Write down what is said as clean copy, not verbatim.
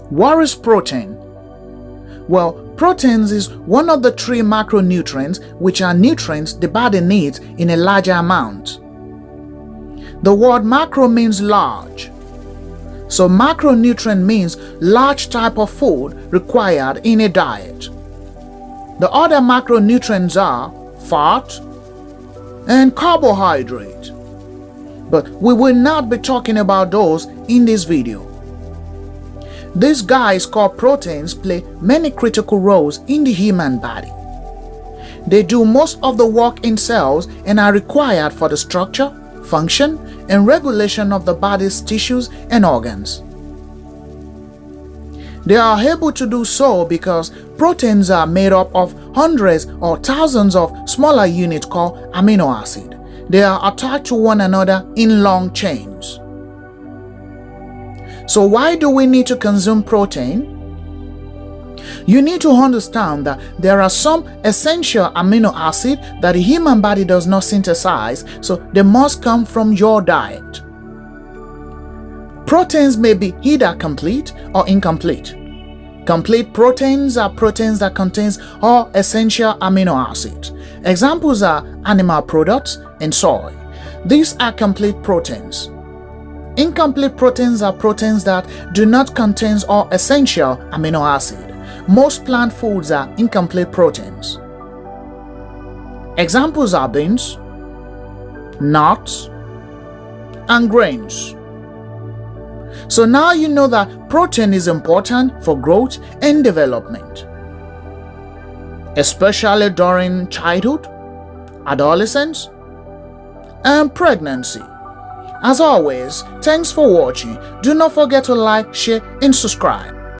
What is protein? Well, proteins is one of the 3 macronutrients, which are nutrients the body needs in a larger amount. The word macro means large. So macronutrient means large type of food required in a diet. The other macronutrients are fat and carbohydrate. But we will not be talking about those in this video. These guys called proteins play many critical roles in the human body. They do most of the work in cells and are required for the structure, function, and regulation of the body's tissues and organs. They are able to do so because proteins are made up of hundreds or thousands of smaller units called amino acids. They are attached to one another in long chains. So why do we need to consume protein? You need to understand that there are some essential amino acids that the human body does not synthesize, so they must come from your diet. Proteins may be either complete or incomplete. Complete proteins are proteins that contain all essential amino acids. Examples are animal products and soy. These are complete proteins. Incomplete proteins are proteins that do not contain all essential amino acids. Most plant foods are incomplete proteins. Examples are beans, nuts, and grains. So now you know that protein is important for growth and development, especially during childhood, adolescence, and pregnancy. As always, thanks for watching. Do not forget to like, share, and subscribe.